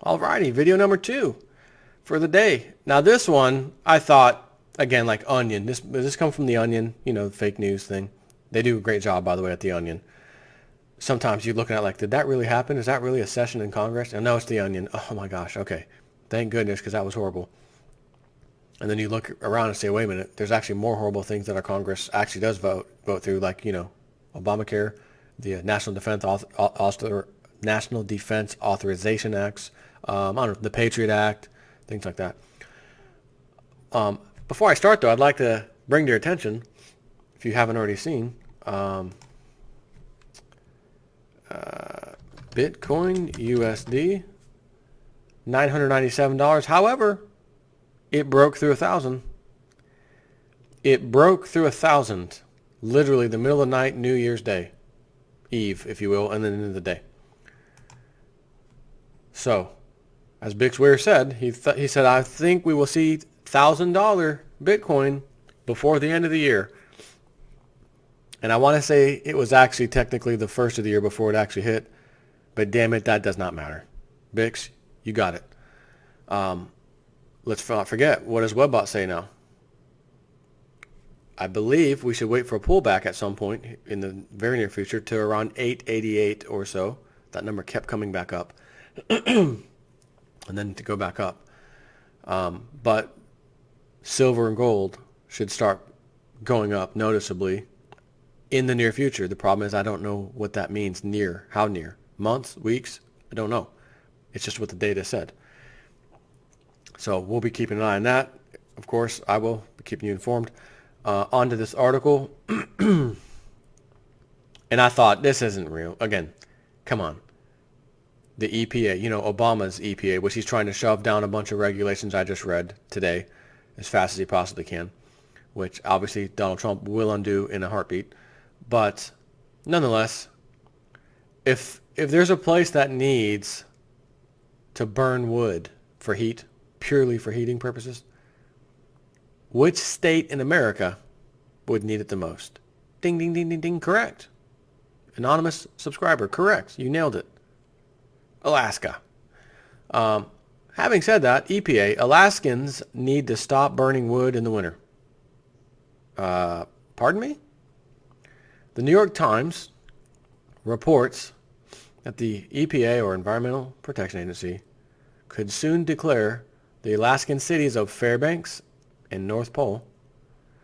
Alrighty, video number 2 for the day. Now this one, I thought, again, like Onion. This come from the Onion, the fake news thing. They do a great job, by the way, at the Onion. Sometimes you're looking at like, did that really happen? Is that really a session in Congress? And no, it's the Onion. Oh my gosh, okay. Thank goodness, because that was horrible. And then you look around and say, wait a minute, there's actually more horrible things that our Congress actually does vote through, like, Obamacare, the National Defense Authorization Acts, I don't know, the Patriot Act, things like that. Before I start, though, I'd like to bring to your attention, if you haven't already seen, Bitcoin USD, $997. However, it broke through 1,000. It broke through 1,000, literally the middle of the night, New Year's Day, Eve, if you will, and then into the day. So, as Bix Weir said, he said, I think we will see $1,000 Bitcoin before the end of the year. And I want to say it was actually technically the first of the year before it actually hit, but damn it, that does not matter. Bix, you got it. Let's not forget, what does Webbot say now? I believe we should wait for a pullback at some point in the very near future to around 888 or so. That number kept coming back up. And then to go back up. But silver and gold should start going up noticeably in the near future. The problem is I don't know what that means near. How near? Months? Weeks? I don't know. It's just what the data said. So we'll be keeping an eye on that. Of course, I will be keeping you informed. On to this article. And I thought, this isn't real. Again, come on. The EPA, Obama's EPA, which he's trying to shove down a bunch of regulations I just read today as fast as he possibly can, which obviously Donald Trump will undo in a heartbeat. But nonetheless, if there's a place that needs to burn wood for heat, purely for heating purposes, which state in America would need it the most? Ding, ding, ding, ding, ding. Correct. Anonymous subscriber. Correct. You nailed it. Alaska. Having said that, EPA, Alaskans need to stop burning wood in the winter. Pardon me? The New York Times reports that the EPA, or Environmental Protection Agency, could soon declare the Alaskan cities of Fairbanks and North Pole,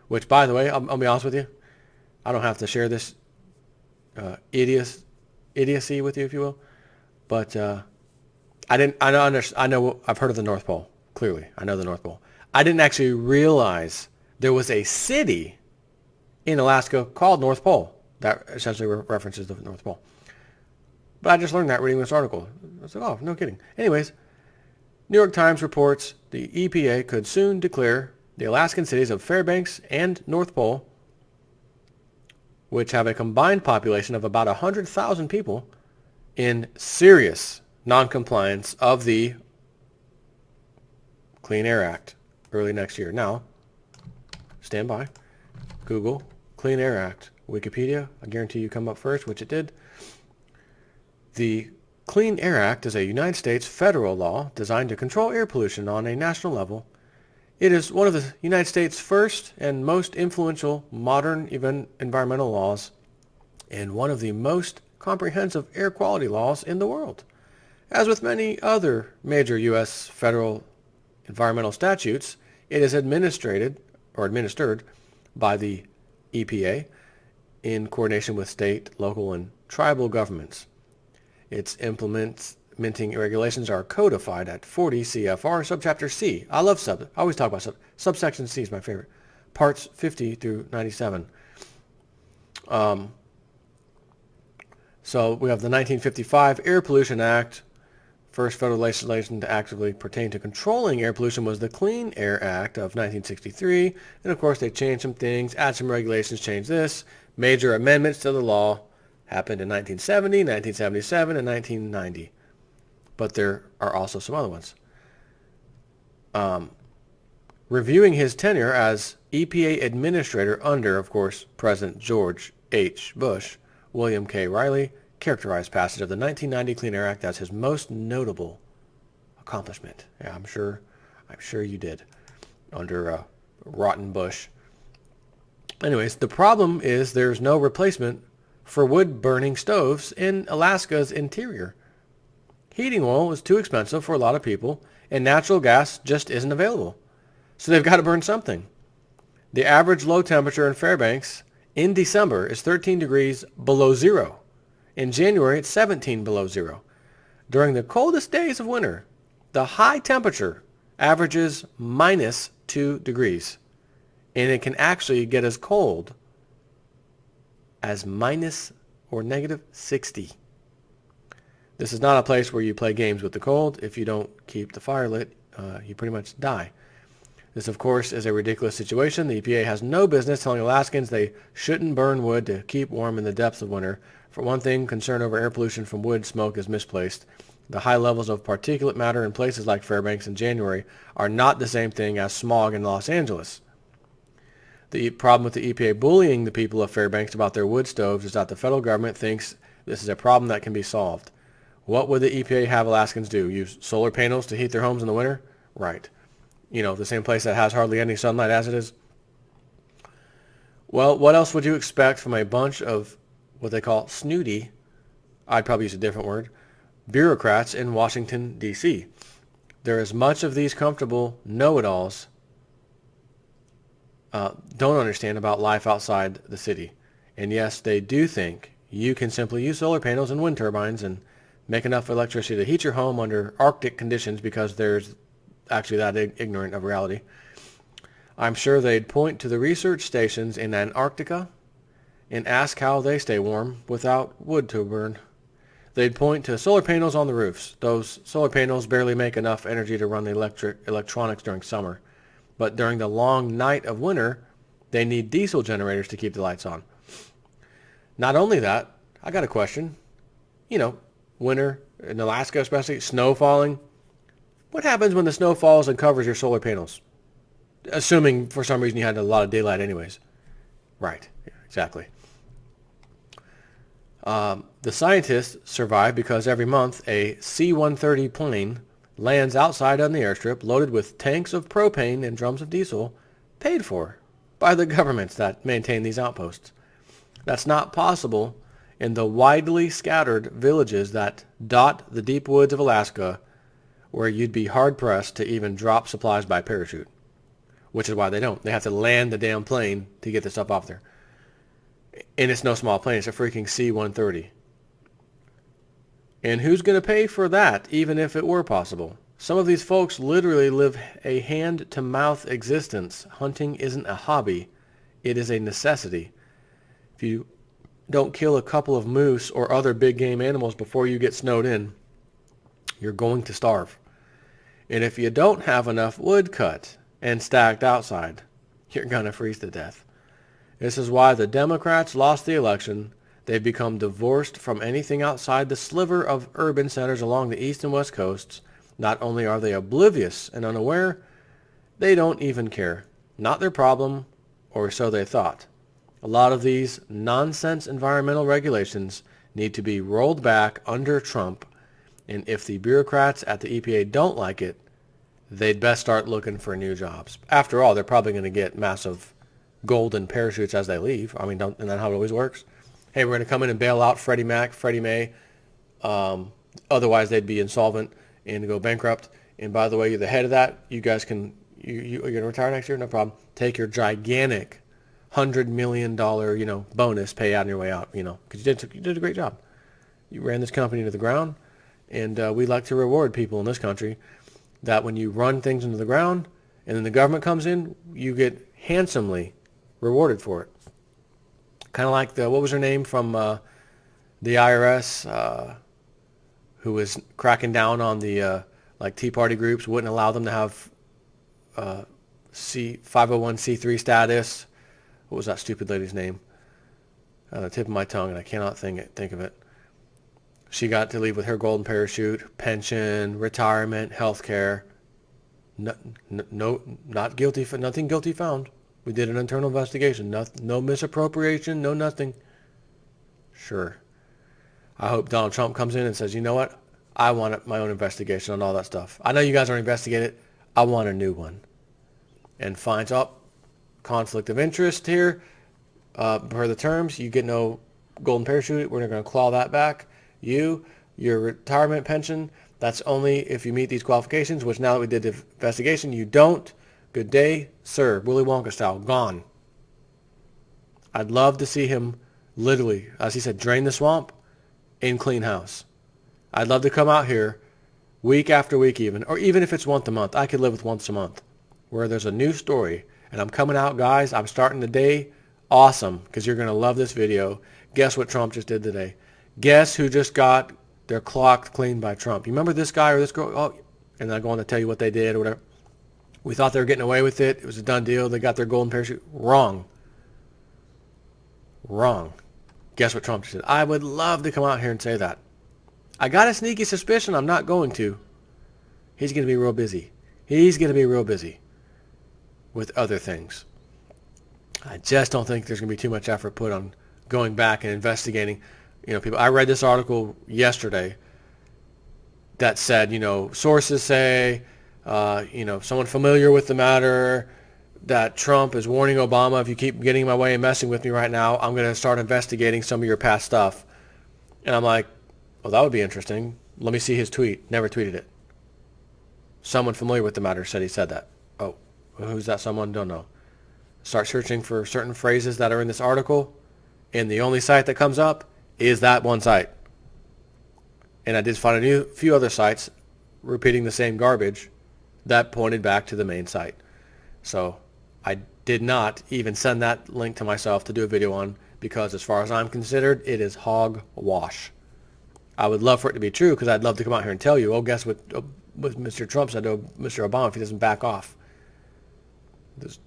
which, by the way, I'll be honest with you, I don't have to share this idiocy with you, if you will, but I know, I've heard of the North Pole, clearly. I know the North Pole. I didn't actually realize there was a city in Alaska called North Pole that essentially references the North Pole. But I just learned that reading this article. I was like, oh, no kidding. Anyways, New York Times reports the EPA could soon declare the Alaskan cities of Fairbanks and North Pole, which have a combined population of about 100,000 people, in serious noncompliance of the Clean Air Act early next year. Now, stand by. Google Clean Air Act. Wikipedia, I guarantee you come up first, which it did. The Clean Air Act is a United States federal law designed to control air pollution on a national level. It is one of the United States' first and most influential modern environmental laws, and one of the most comprehensive air quality laws in the world. As with many other major U.S. federal environmental statutes, it is administered by the EPA in coordination with state, local, and tribal governments. Its implementing regulations are codified at 40 CFR Subchapter C. I always talk about subsection C is my favorite. Parts 50 through 97. So we have the 1955 Air Pollution Act. First federal legislation to actively pertain to controlling air pollution was the Clean Air Act of 1963. And of course they changed some things, add some regulations, change this. Major amendments to the law happened in 1970, 1977, and 1990. But there are also some other ones. Reviewing his tenure as EPA administrator under, of course, President George H. Bush, William K. Riley characterized passage of the 1990 Clean Air Act as his most notable accomplishment. Yeah, I'm sure you did under rotten bush. Anyways, the problem is there's no replacement for wood-burning stoves in Alaska's interior. Heating oil is too expensive for a lot of people, and natural gas just isn't available. So they've got to burn something. The average low temperature in Fairbanks in December is 13 degrees below zero. In January, it's 17 below zero. During the coldest days of winter, the high temperature averages minus 2 degrees. And it can actually get as cold as minus or negative 60. This is not a place where you play games with the cold. If you don't keep the fire lit, you pretty much die. This, of course, is a ridiculous situation. The EPA has no business telling Alaskans they shouldn't burn wood to keep warm in the depths of winter. For one thing, concern over air pollution from wood smoke is misplaced. The high levels of particulate matter in places like Fairbanks in January are not the same thing as smog in Los Angeles. The problem with the EPA bullying the people of Fairbanks about their wood stoves is that the federal government thinks this is a problem that can be solved. What would the EPA have Alaskans do? Use solar panels to heat their homes in the winter? Right. You know, the same place that has hardly any sunlight as it is. Well, what else would you expect from a bunch of what they call snooty, I'd probably use a different word, bureaucrats in Washington, D.C.? There is much of these comfortable know-it-alls don't understand about life outside the city. And yes, they do think you can simply use solar panels and wind turbines and make enough electricity to heat your home under Arctic conditions because there's actually that ignorant of reality. I'm sure they'd point to the research stations in Antarctica and ask how they stay warm without wood to burn. They'd point to solar panels on the roofs. Those solar panels barely make enough energy to run the electronics during summer. But during the long night of winter, they need diesel generators to keep the lights on. Not only that, I got a question. You know, winter, in Alaska especially, snow falling. What happens when the snow falls and covers your solar panels? Assuming for some reason you had a lot of daylight anyways. Right, yeah, exactly. The scientists survive because every month a C-130 plane lands outside on the airstrip loaded with tanks of propane and drums of diesel paid for by the governments that maintain these outposts. That's not possible in the widely scattered villages that dot the deep woods of Alaska, where you'd be hard-pressed to even drop supplies by parachute, which is why they don't. They have to land the damn plane to get the stuff off there. And it's no small plane. It's a freaking C-130. And who's going to pay for that, even if it were possible? Some of these folks literally live a hand-to-mouth existence. Hunting isn't a hobby. It is a necessity. If you don't kill a couple of moose or other big game animals before you get snowed in, you're going to starve. And if you don't have enough wood cut and stacked outside, you're going to freeze to death. This is why the Democrats lost the election. They've become divorced from anything outside the sliver of urban centers along the east and west coasts. Not only are they oblivious and unaware, they don't even care. Not their problem, or so they thought. A lot of these nonsense environmental regulations need to be rolled back under Trump, and if the bureaucrats at the EPA don't like it, they'd best start looking for new jobs. After all, they're probably going to get massive golden parachutes as they leave. I mean, isn't that how it always works? Hey, we're going to come in and bail out Freddie Mac, Freddie Mae. Otherwise, they'd be insolvent and go bankrupt. And by the way, you're the head of that. You guys can, you're going to retire next year? No problem. Take your gigantic $100 million, bonus payout on your way out, because you did a great job. You ran this company to the ground, and we like to reward people in this country that when you run things into the ground and then the government comes in, you get handsomely rewarded for it. Kind of like what was her name from the IRS who was cracking down on the Tea Party groups, wouldn't allow them to have 501c3 status. What was that stupid lady's name? On the tip of my tongue, and I cannot think of it. She got to leave with her golden parachute, pension, retirement, health care. Not guilty, nothing guilty found. We did an internal investigation. No misappropriation, no nothing. Sure. I hope Donald Trump comes in and says, you know what? I want my own investigation on all that stuff. I know you guys are investigating it. I want a new one. And finds up conflict of interest here. Per the terms, you get no golden parachute. We're going to claw that back. Your retirement pension, that's only if you meet these qualifications, which now that we did the investigation, you don't. Good day, sir. Willy Wonka style. Gone. I'd love to see him literally, as he said, drain the swamp and clean house. I'd love to come out here week after week even, or even if it's once a month. I could live with once a month where there's a new story. And I'm coming out, guys. I'm starting the day awesome because you're going to love this video. Guess what Trump just did today? Guess who just got their clock cleaned by Trump? You remember this guy or this girl? Oh, and I'm going to tell you what they did or whatever. We thought they were getting away with it. It was a done deal. They got their golden parachute. Wrong. Wrong. Guess what Trump just did? I would love to come out here and say that. I got a sneaky suspicion I'm not going to. He's going to be real busy. He's going to be real busy with other things. I just don't think there's going to be too much effort put on going back and investigating. People. I read this article yesterday that said, sources say, someone familiar with the matter, that Trump is warning Obama, if you keep getting in my way and messing with me right now, I'm going to start investigating some of your past stuff. And I'm like, well, that would be interesting. Let me see his tweet. Never tweeted it. Someone familiar with the matter said he said that. Oh, who's that someone? Don't know. Start searching for certain phrases that are in this article, and the only site that comes up is that one site. And I did find a few other sites repeating the same garbage that pointed back to the main site. So I did not even send that link to myself to do a video on because as far as I'm considered, it is hogwash. I would love for it to be true because I'd love to come out here and tell you, oh, guess what Mr. Trump said to Mr. Obama if he doesn't back off. This,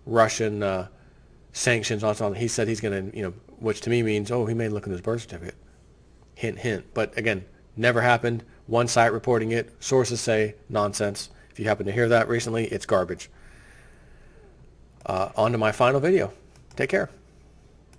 Russian sanctions on something. He said he's going to, which to me means, oh, he may look in his birth certificate. Hint, hint. But again, never happened. One site reporting it. Sources say nonsense. If you happen to hear that recently, it's garbage. On to my final video. Take care.